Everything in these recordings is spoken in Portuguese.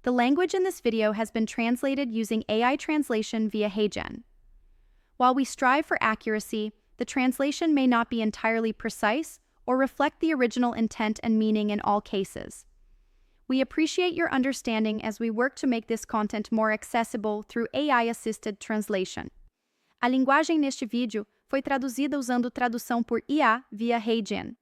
The language in this video has been translated using AI translation via HeyGen. While we strive for accuracy, the translation may not be entirely precise or reflect the original intent and meaning in all cases. We appreciate your understanding as we work to make this content more accessible through AI-assisted translation. A linguagem neste vídeo foi traduzida usando tradução por IA via HeyGen.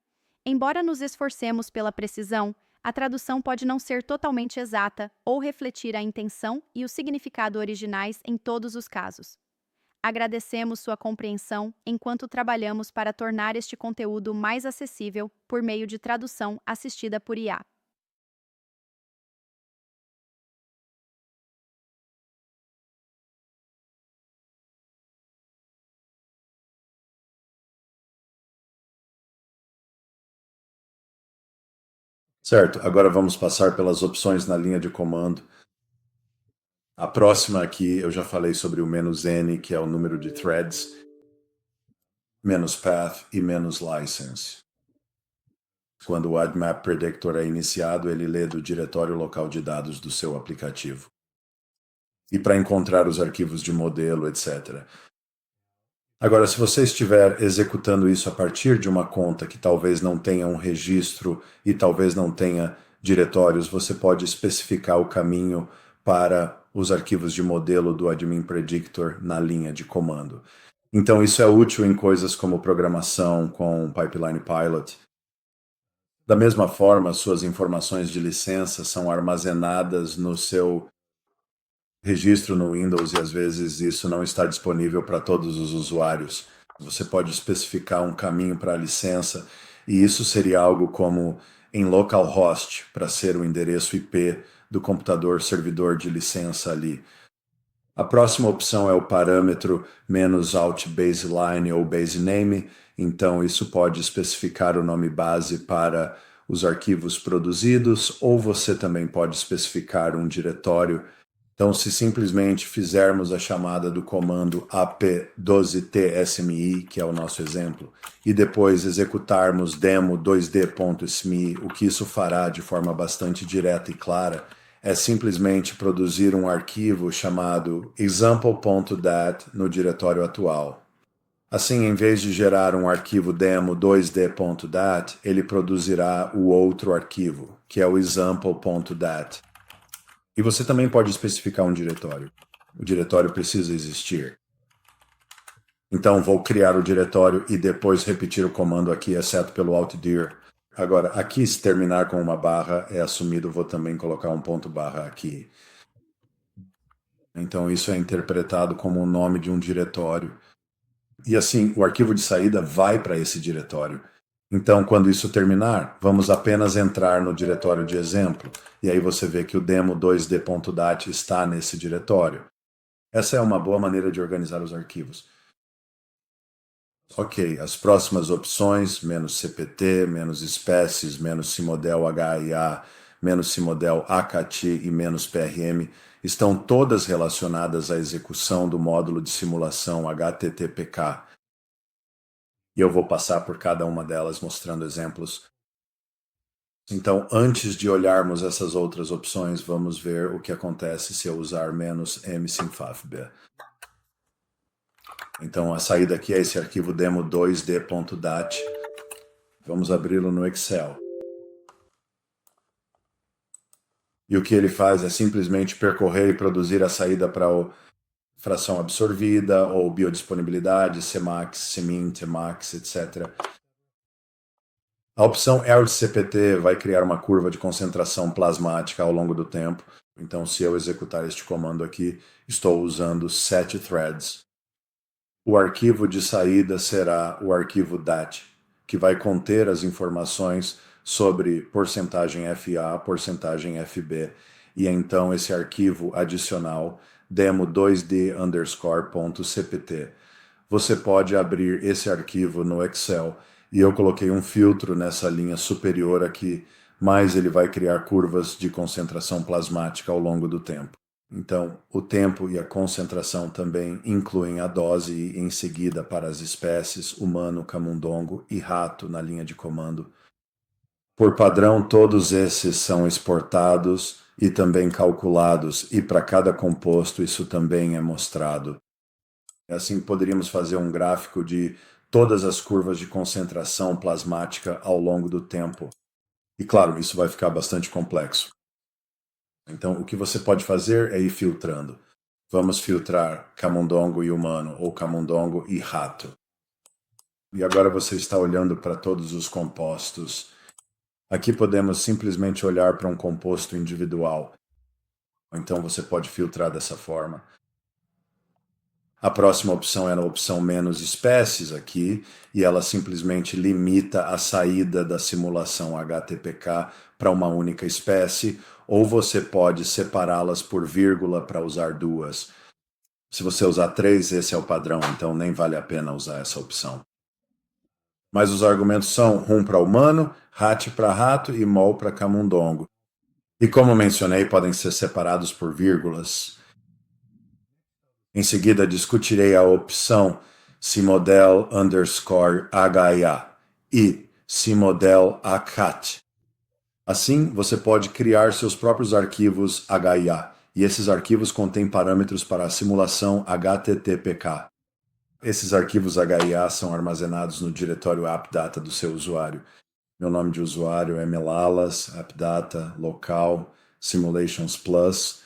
Embora nos esforcemos pela precisão, a tradução pode não ser totalmente exata ou refletir a intenção e o significado originais em todos os casos. Agradecemos sua compreensão enquanto trabalhamos para tornar este conteúdo mais acessível por meio de tradução assistida por IA. Certo, agora vamos passar pelas opções na linha de comando. A próxima aqui, eu já falei sobre o "-n", que é o número de threads, "-path" e "-license". Quando o AdMap Predictor é iniciado, ele lê do diretório local de dados do seu aplicativo. E para encontrar os arquivos de modelo, etc. Agora, se você estiver executando isso a partir de uma conta que talvez não tenha um registro e talvez não tenha diretórios, você pode especificar o caminho para os arquivos de modelo do Admin Predictor na linha de comando. Então, isso é útil em coisas como programação com Pipeline Pilot. Da mesma forma, suas informações de licença são armazenadas no seu registro no Windows e às vezes isso não está disponível para todos os usuários. Você pode especificar um caminho para a licença e isso seria algo como em localhost para ser o endereço IP do computador servidor de licença ali. A próxima opção é o parâmetro -alt baseline ou basename, então isso pode especificar o nome base para os arquivos produzidos, ou você também pode especificar um diretório. Então, se simplesmente fizermos a chamada do comando ap12tsmi, que é o nosso exemplo, e depois executarmos demo2d.smi, o que isso fará de forma bastante direta e clara é simplesmente produzir um arquivo chamado example.dat no diretório atual. Assim, em vez de gerar um arquivo demo2d.dat, ele produzirá o outro arquivo, que é o example.dat. E você também pode especificar um diretório. O diretório precisa existir. Então, vou criar o diretório e depois repetir o comando aqui, exceto pelo altdir. Agora, aqui, se terminar com uma barra, é assumido, vou também colocar um ponto barra aqui. Então, isso é interpretado como o nome de um diretório. E assim, o arquivo de saída vai para esse diretório. Então, quando isso terminar, vamos apenas entrar no diretório de exemplo. E aí você vê que o demo2d.dat está nesse diretório. Essa é uma boa maneira de organizar os arquivos. Ok, as próximas opções, "-cpt", "-espécies", "-cmodel HIA", "-cmodel ACAT e "-prm", estão todas relacionadas à execução do módulo de simulação HTTPK. E eu vou passar por cada uma delas mostrando exemplos. Então, antes de olharmos essas outras opções, vamos ver o que acontece se eu usar "-msynfafb". Então, a saída aqui é esse arquivo demo2d.dat. Vamos abri-lo no Excel. E o que ele faz é simplesmente percorrer e produzir a saída para o fração absorvida, ou biodisponibilidade, Cmax, Cmin, Tmax, etc. A opção ERLCPT vai criar uma curva de concentração plasmática ao longo do tempo. Então, se eu executar este comando aqui, estou usando 7 threads. O arquivo de saída será o arquivo DAT, que vai conter as informações sobre porcentagem FA, porcentagem FB, e então esse arquivo adicional, demo2d_.cpt. Você pode abrir esse arquivo no Excel, e eu coloquei um filtro nessa linha superior aqui, mas ele vai criar curvas de concentração plasmática ao longo do tempo. Então, o tempo e a concentração também incluem a dose e, em seguida, para as espécies humano, camundongo e rato na linha de comando. Por padrão, todos esses são exportados e também calculados, e para cada composto isso também é mostrado. Assim poderíamos fazer um gráfico de todas as curvas de concentração plasmática ao longo do tempo. E claro, isso vai ficar bastante complexo. Então, o que você pode fazer é ir filtrando. Vamos filtrar camundongo e humano, ou camundongo e rato. E agora você está olhando para todos os compostos. Aqui podemos simplesmente olhar para um composto individual. Então você pode filtrar dessa forma. A próxima opção era a opção menos espécies aqui, e ela simplesmente limita a saída da simulação HTPK para uma única espécie, ou você pode separá-las por vírgula para usar duas. Se você usar 3, esse é o padrão, então nem vale a pena usar essa opção. Mas os argumentos são rum para humano, rat para rato e mol para camundongo. E como mencionei, podem ser separados por vírgulas. Em seguida, discutirei a opção cmodel_HIA e cmodel_ACAT. Assim, você pode criar seus próprios arquivos HIA, e esses arquivos contêm parâmetros para a simulação HTTPK. Esses arquivos HIA são armazenados no diretório AppData do seu usuário. Meu nome de usuário é Melalas, AppData, local, Simulations Plus,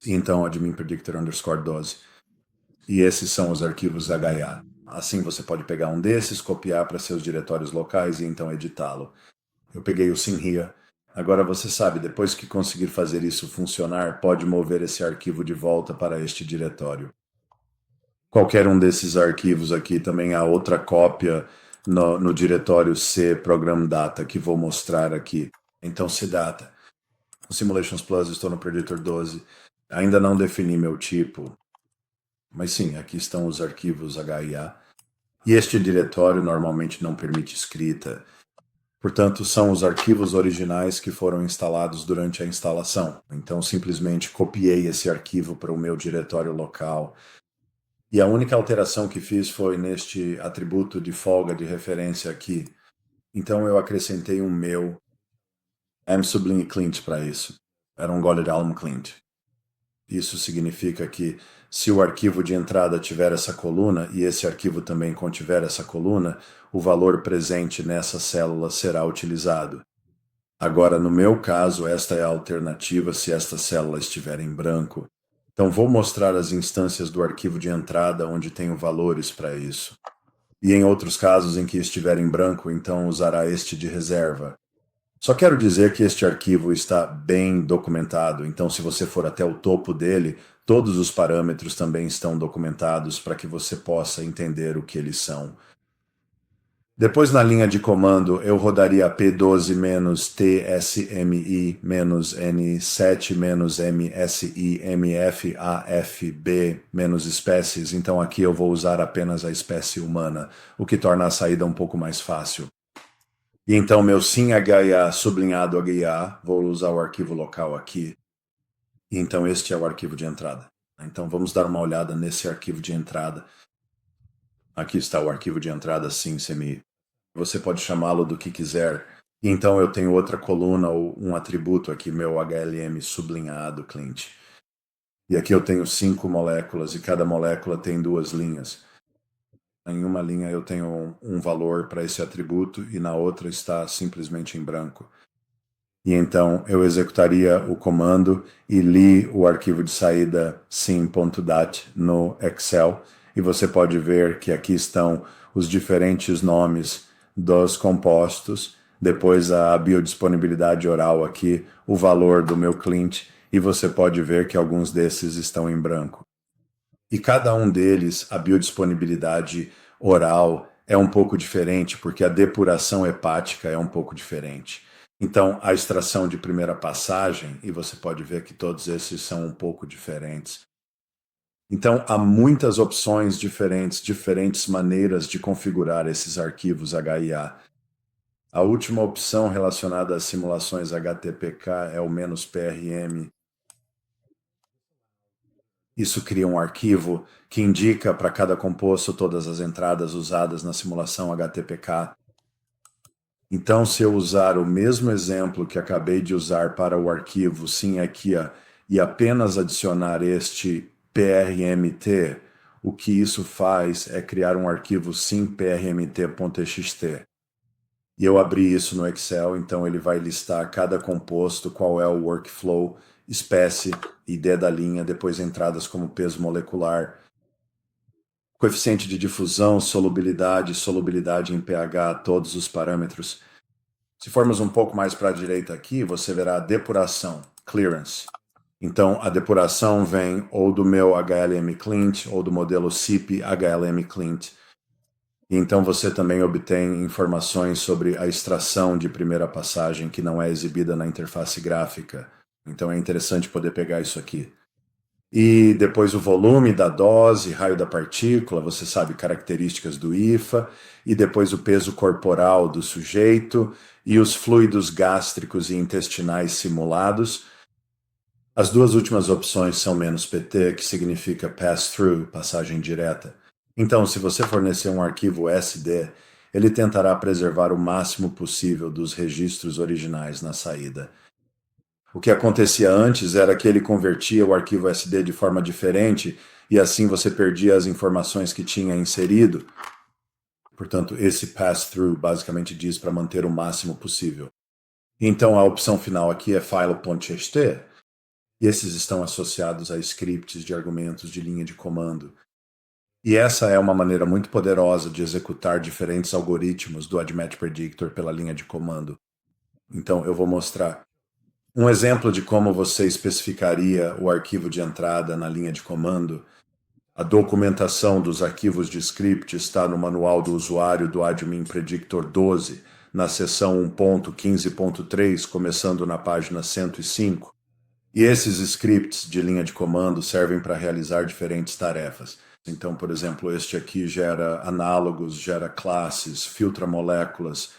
e então admin predictor _12. E esses são os arquivos HIA. Assim você pode pegar um desses, copiar para seus diretórios locais e então editá-lo. Eu peguei o SimHia. Agora você sabe, depois que conseguir fazer isso funcionar, pode mover esse arquivo de volta para este diretório. Qualquer um desses arquivos aqui também há outra cópia no diretório C Program Data que vou mostrar aqui. Então, cdata. No Simulations Plus estou no Predictor 12. Ainda não defini meu tipo. Mas sim, aqui estão os arquivos HIA. E este diretório normalmente não permite escrita. Portanto, são os arquivos originais que foram instalados durante a instalação. Então, simplesmente copiei esse arquivo para o meu diretório local. E a única alteração que fiz foi neste atributo de folga de referência aqui. Então, eu acrescentei um meu mSublim Clint para isso. Era um Golden Clint. Isso significa que se o arquivo de entrada tiver essa coluna e esse arquivo também contiver essa coluna, o valor presente nessa célula será utilizado. Agora, no meu caso, esta é a alternativa se esta célula estiver em branco. Então, vou mostrar as instâncias do arquivo de entrada onde tenho valores para isso. E em outros casos em que estiver em branco, então usará este de reserva. Só quero dizer que este arquivo está bem documentado, então se você for até o topo dele, todos os parâmetros também estão documentados para que você possa entender o que eles são. Depois, na linha de comando, eu rodaria P12-T-SMI-NSI-MFAFB-espécies, então aqui eu vou usar apenas a espécie humana, o que torna a saída um pouco mais fácil. E então meu SimHia sublinhado HIA, vou usar o arquivo local aqui. E então este é o arquivo de entrada. Então vamos dar uma olhada nesse arquivo de entrada. Aqui está o arquivo de entrada SimSemi. Você pode chamá-lo do que quiser. E então eu tenho outra coluna ou um atributo aqui, meu HLM sublinhado Clint. E aqui eu tenho 5 moléculas e cada molécula tem 2 linhas. Em uma linha eu tenho um valor para esse atributo e na outra está simplesmente em branco. E então eu executaria o comando e li o arquivo de saída sim.dat no Excel e você pode ver que aqui estão os diferentes nomes dos compostos, depois a biodisponibilidade oral aqui, o valor do meu Clint e você pode ver que alguns desses estão em branco. E cada um deles, a biodisponibilidade oral é um pouco diferente, porque a depuração hepática é um pouco diferente. Então, a extração de primeira passagem, e você pode ver que todos esses são um pouco diferentes. Então, há muitas opções diferentes maneiras de configurar esses arquivos HIA. A última opção relacionada às simulações HTPK é o "-prm". Isso cria um arquivo que indica para cada composto todas as entradas usadas na simulação HTPK. Então, se eu usar o mesmo exemplo que acabei de usar para o arquivo sim aqui e apenas adicionar este prmt, o que isso faz é criar um arquivo sim prmt.txt. E eu abri isso no Excel, então ele vai listar cada composto, qual é o workflow, espécie, ID da linha, depois entradas como peso molecular, coeficiente de difusão, solubilidade em pH, todos os parâmetros. Se formos um pouco mais para a direita aqui, você verá a depuração, clearance. Então, a depuração vem ou do meu HLM Clint ou do modelo CIP HLM Clint. Então você também obtém informações sobre a extração de primeira passagem que não é exibida na interface gráfica. Então é interessante poder pegar isso aqui. E depois o volume da dose, raio da partícula, você sabe características do IFA, e depois o peso corporal do sujeito e os fluidos gástricos e intestinais simulados. As duas últimas opções são menos PT, que significa pass-through, passagem direta. Então, se você fornecer um arquivo SD, ele tentará preservar o máximo possível dos registros originais na saída. O que acontecia antes era que ele convertia o arquivo SD de forma diferente e assim você perdia as informações que tinha inserido. Portanto, esse pass-through basicamente diz para manter o máximo possível. Então, a opção final aqui é file.txt, e esses estão associados a scripts de argumentos de linha de comando. E essa é uma maneira muito poderosa de executar diferentes algoritmos do AdMatch Predictor pela linha de comando. Então, eu vou mostrar um exemplo de como você especificaria o arquivo de entrada na linha de comando. A documentação dos arquivos de script está no manual do usuário do Admin Predictor 12, na seção 1.15.3, começando na página 105. E esses scripts de linha de comando servem para realizar diferentes tarefas. Então, por exemplo, este aqui gera análogos, gera classes, filtra moléculas.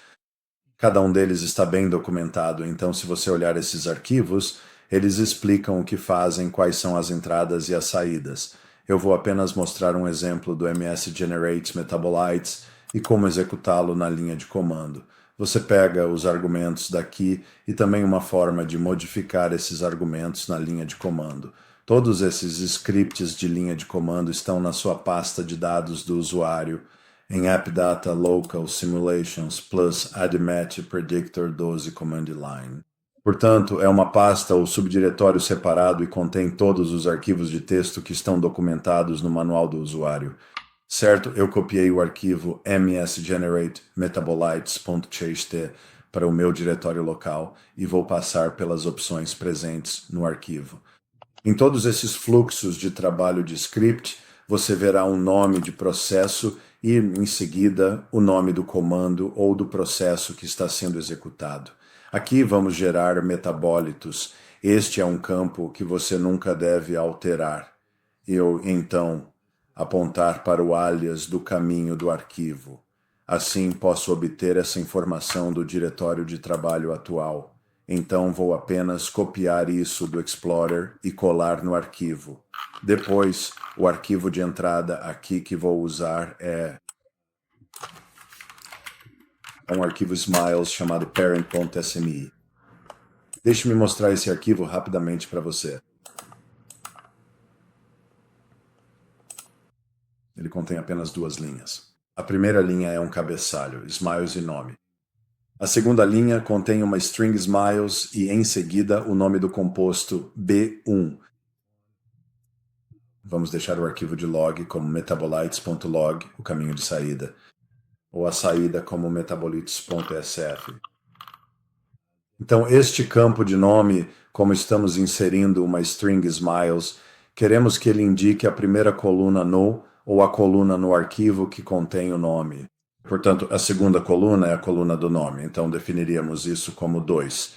Cada um deles está bem documentado, então se você olhar esses arquivos, eles explicam o que fazem, quais são as entradas e as saídas. Eu vou apenas mostrar um exemplo do MS Generate Metabolites e como executá-lo na linha de comando. Você pega os argumentos daqui e também uma forma de modificar esses argumentos na linha de comando. Todos esses scripts de linha de comando estão na sua pasta de dados do usuário em AppData Local Simulations plus AdMatch Predictor 12 Command Line. Portanto, é uma pasta ou subdiretório separado e contém todos os arquivos de texto que estão documentados no manual do usuário. Certo, eu copiei o arquivo msgenerate metabolites.txt para o meu diretório local e vou passar pelas opções presentes no arquivo. Em todos esses fluxos de trabalho de script, você verá um nome de processo e, em seguida, o nome do comando ou do processo que está sendo executado. Aqui vamos gerar metabólitos. Este é um campo que você nunca deve alterar. Eu, então, apontar para o alias do caminho do arquivo. Assim posso obter essa informação do diretório de trabalho atual. Então vou apenas copiar isso do Explorer e colar no arquivo. Depois, o arquivo de entrada aqui que vou usar é um arquivo Smiles chamado parent.smi. Deixe-me mostrar esse arquivo rapidamente para você. Ele contém apenas 2 linhas. A primeira linha é um cabeçalho, Smiles e nome. A segunda linha contém uma string Smiles e, em seguida, o nome do composto B1. Vamos deixar o arquivo de log como metabolites.log, o caminho de saída, ou a saída como metabolites.sf. Então, este campo de nome, como estamos inserindo uma string Smiles, queremos que ele indique a primeira coluna no ou a coluna no arquivo que contém o nome. Portanto, a segunda coluna é a coluna do nome, então definiríamos isso como 2.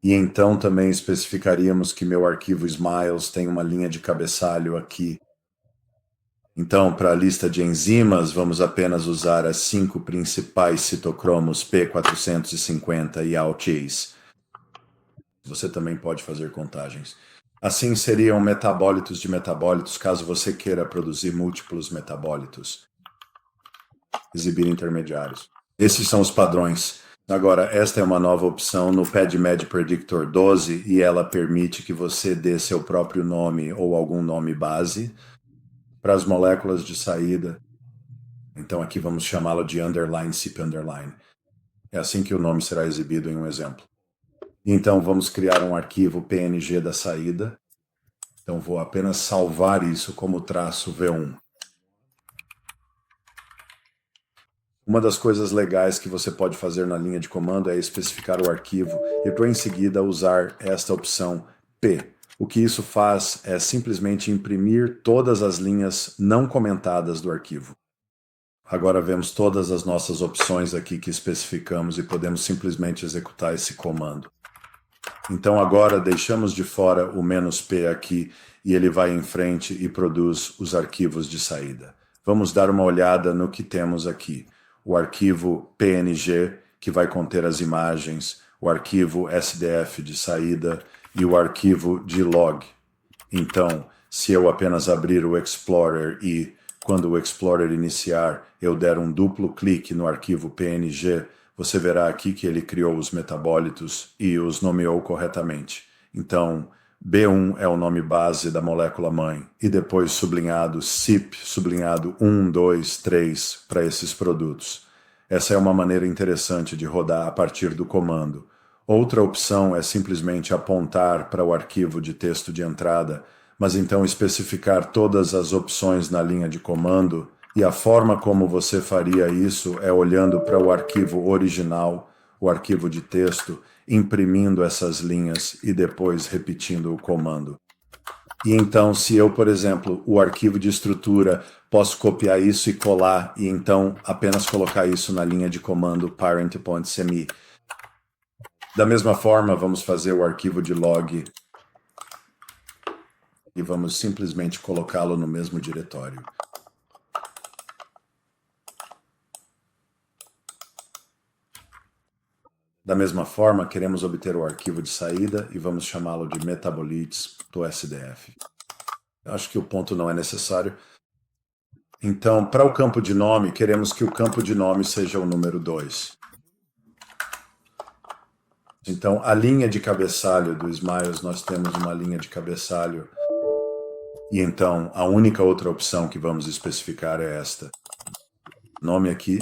E então também especificaríamos que meu arquivo Smiles tem uma linha de cabeçalho aqui. Então, para a lista de enzimas, vamos apenas usar as 5 principais citocromos P450 e ALTase. Você também pode fazer contagens. Assim seriam metabólitos de metabólitos, caso você queira produzir múltiplos metabólitos. Exibir intermediários. Esses são os padrões. Agora, esta é uma nova opção no PadMed Predictor 12 e ela permite que você dê seu próprio nome ou algum nome base para as moléculas de saída. Então aqui vamos chamá-lo de underline CYP underline. É assim que o nome será exibido em um exemplo. Então vamos criar um arquivo PNG da saída. Então vou apenas salvar isso como traço V1. Uma das coisas legais que você pode fazer na linha de comando é especificar o arquivo e para em seguida usar esta opção P. O que isso faz é simplesmente imprimir todas as linhas não comentadas do arquivo. Agora vemos todas as nossas opções aqui que especificamos e podemos simplesmente executar esse comando. Então agora deixamos de fora o "-p" aqui e ele vai em frente e produz os arquivos de saída. Vamos dar uma olhada no que temos aqui. O arquivo PNG, que vai conter as imagens, o arquivo SDF de saída e o arquivo de log. Então, se eu apenas abrir o Explorer e, quando o Explorer iniciar, eu der um duplo clique no arquivo PNG, você verá aqui que ele criou os metabólitos e os nomeou corretamente. Então, B1 é o nome base da molécula mãe, e depois sublinhado CYP, sublinhado 1, 2, 3 para esses produtos. Essa é uma maneira interessante de rodar a partir do comando. Outra opção é simplesmente apontar para o arquivo de texto de entrada, mas então especificar todas as opções na linha de comando, e a forma como você faria isso é olhando para o arquivo original, o arquivo de texto, imprimindo essas linhas e depois repetindo o comando. E então, se eu, por exemplo, o arquivo de estrutura, posso copiar isso e colar, e então apenas colocar isso na linha de comando parent.semi. Da mesma forma, vamos fazer o arquivo de log e vamos simplesmente colocá-lo no mesmo diretório. Da mesma forma, queremos obter o arquivo de saída e vamos chamá-lo de metabolites.sdf. Acho que o ponto não é necessário. Então, para o campo de nome, queremos que o campo de nome seja o número 2. Então, a linha de cabeçalho do Smiles, nós temos uma linha de cabeçalho. E então, a única outra opção que vamos especificar é esta. Nome aqui.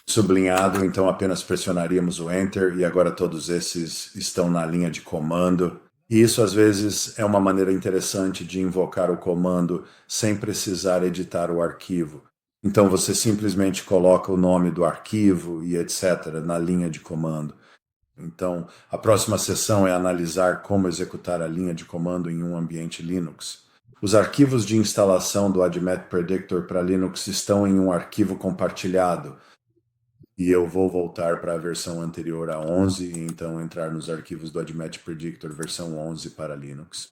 Sublinhado, então apenas pressionaríamos o Enter e agora todos esses estão na linha de comando. E isso às vezes é uma maneira interessante de invocar o comando sem precisar editar o arquivo. Então você simplesmente coloca o nome do arquivo e etc. na linha de comando. Então a próxima sessão é analisar como executar a linha de comando em um ambiente Linux. Os arquivos de instalação do AdMet Predictor para Linux estão em um arquivo compartilhado. E eu vou voltar para a versão anterior a 11 e então entrar nos arquivos do AdMet Predictor versão 11 para Linux.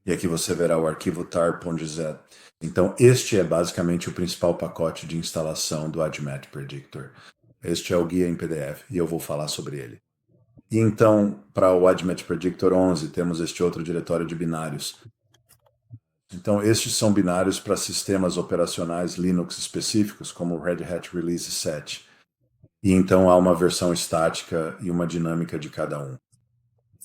E aqui você verá o arquivo tar.gz. Então este é basicamente o principal pacote de instalação do AdMet Predictor. Este é o guia em PDF e eu vou falar sobre ele. E então, para o AdMet Predictor 11, temos este outro diretório de binários. Então, estes são binários para sistemas operacionais Linux específicos, como o Red Hat Release 7. E então há uma versão estática e uma dinâmica de cada um.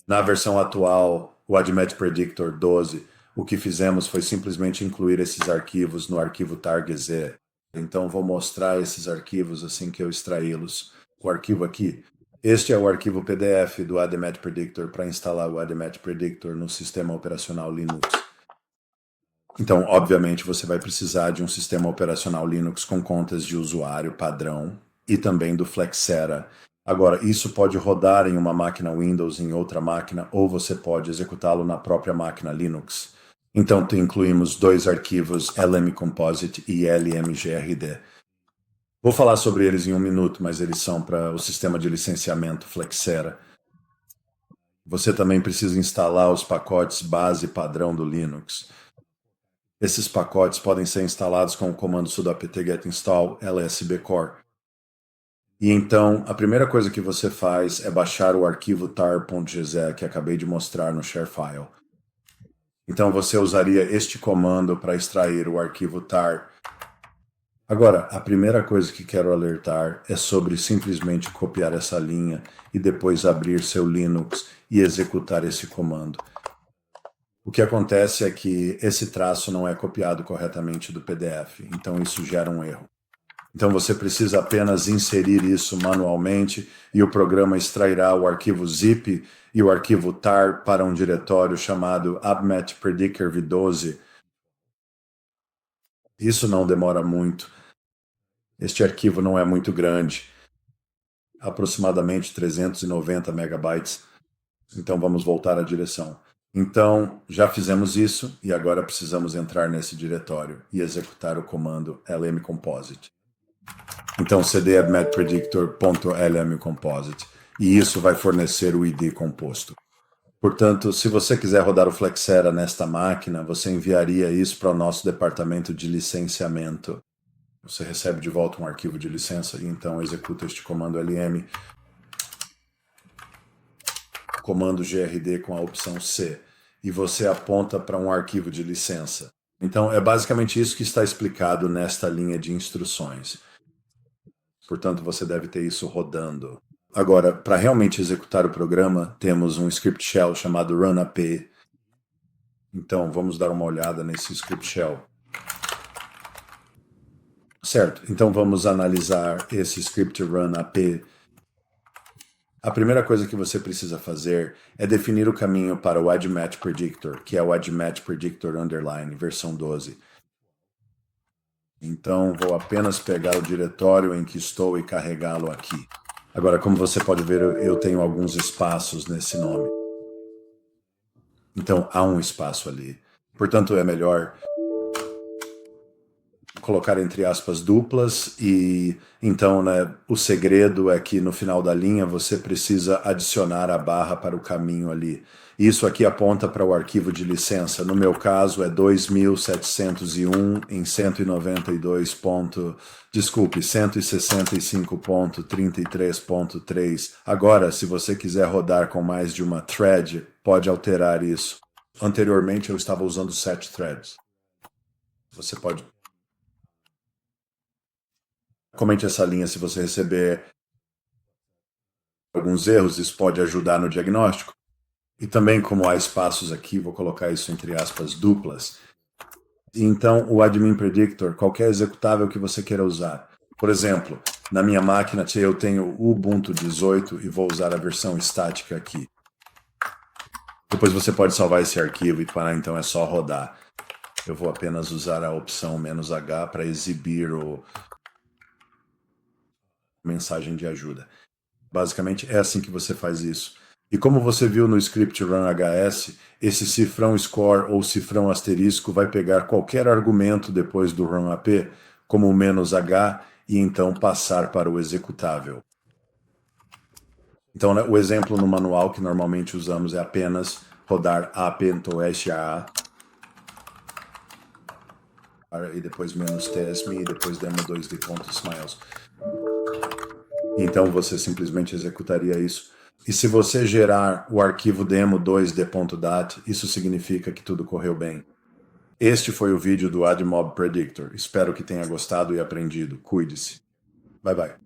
Na versão atual, o AdMet Predictor 12, o que fizemos foi simplesmente incluir esses arquivos no arquivo tar.gz. Então vou mostrar esses arquivos assim que eu extraí-los. O arquivo aqui, este é o arquivo PDF do AdMet Predictor para instalar o AdMet Predictor no sistema operacional Linux. Então, obviamente, você vai precisar de um sistema operacional Linux com contas de usuário padrão, e também do Flexera. Agora, isso pode rodar em uma máquina Windows, em outra máquina, ou você pode executá-lo na própria máquina Linux. Então, incluímos dois arquivos LMComposite e LMGRD. Vou falar sobre eles em um minuto, mas eles são para o sistema de licenciamento Flexera. Você também precisa instalar os pacotes base padrão do Linux. Esses pacotes podem ser instalados com o comando sudo apt-get install lsbcore. E então, a primeira coisa que você faz é baixar o arquivo tar.gz que acabei de mostrar no Sharefile. Então você usaria este comando para extrair o arquivo tar. Agora, a primeira coisa que quero alertar é sobre simplesmente copiar essa linha e depois abrir seu Linux e executar esse comando. O que acontece é que esse traço não é copiado corretamente do PDF, então isso gera um erro. Então você precisa apenas inserir isso manualmente e o programa extrairá o arquivo zip e o arquivo tar para um diretório chamado abmetpredict v12. Isso não demora muito. Este arquivo não é muito grande, aproximadamente 390 megabytes. Então vamos voltar à direção. Então já fizemos isso e agora precisamos entrar nesse diretório e executar o comando lmcomposite. Então cd abmetpredictor.lmcomposite e isso vai fornecer o ID composto. Portanto, se você quiser rodar o Flexera nesta máquina, você enviaria isso para o nosso departamento de licenciamento. Você recebe de volta um arquivo de licença e então executa este comando lm, comando grd com a opção C, e você aponta para um arquivo de licença. Então é basicamente isso que está explicado nesta linha de instruções. Portanto, você deve ter isso rodando. Agora, para realmente executar o programa, temos um script shell chamado runap. Então, vamos dar uma olhada nesse script shell. Certo, então vamos analisar esse script runap. A primeira coisa que você precisa fazer é definir o caminho para o admatchpredictor, que é o admatchpredictor underline, versão 12. Então, vou apenas pegar o diretório em que estou e carregá-lo aqui. Agora, como você pode ver, eu tenho alguns espaços nesse nome. Então, há um espaço ali. Portanto, é melhor colocar entre aspas duplas e então, né, o segredo é que no final da linha você precisa adicionar a barra para o caminho ali. Isso aqui aponta para o arquivo de licença. No meu caso é 2701 em 165.33.3. Agora, se você quiser rodar com mais de uma thread, pode alterar isso. Anteriormente eu estava usando 7 threads. Você pode... Comente essa linha se você receber alguns erros, isso pode ajudar no diagnóstico. E também, como há espaços aqui, vou colocar isso entre aspas duplas. Então, o admin predictor, qualquer executável que você queira usar. Por exemplo, na minha máquina eu tenho o Ubuntu 18 e vou usar a versão estática aqui. Depois você pode salvar esse arquivo e parar, então é só rodar. Eu vou apenas usar a opção "-h" para exibir o mensagem de ajuda. Basicamente é assim que você faz isso. E como você viu no script runhs, esse cifrão score ou cifrão asterisco vai pegar qualquer argumento depois do runap, como o "-h", e então passar para o executável. Então, né, o exemplo no manual que normalmente usamos é apenas rodar ap.sha e depois "-tsme e depois demo2d.smiles. Então você simplesmente executaria isso. E se você gerar o arquivo demo2d.dat, isso significa que tudo correu bem. Este foi o vídeo do AdMob Predictor. Espero que tenha gostado e aprendido. Cuide-se. Bye bye.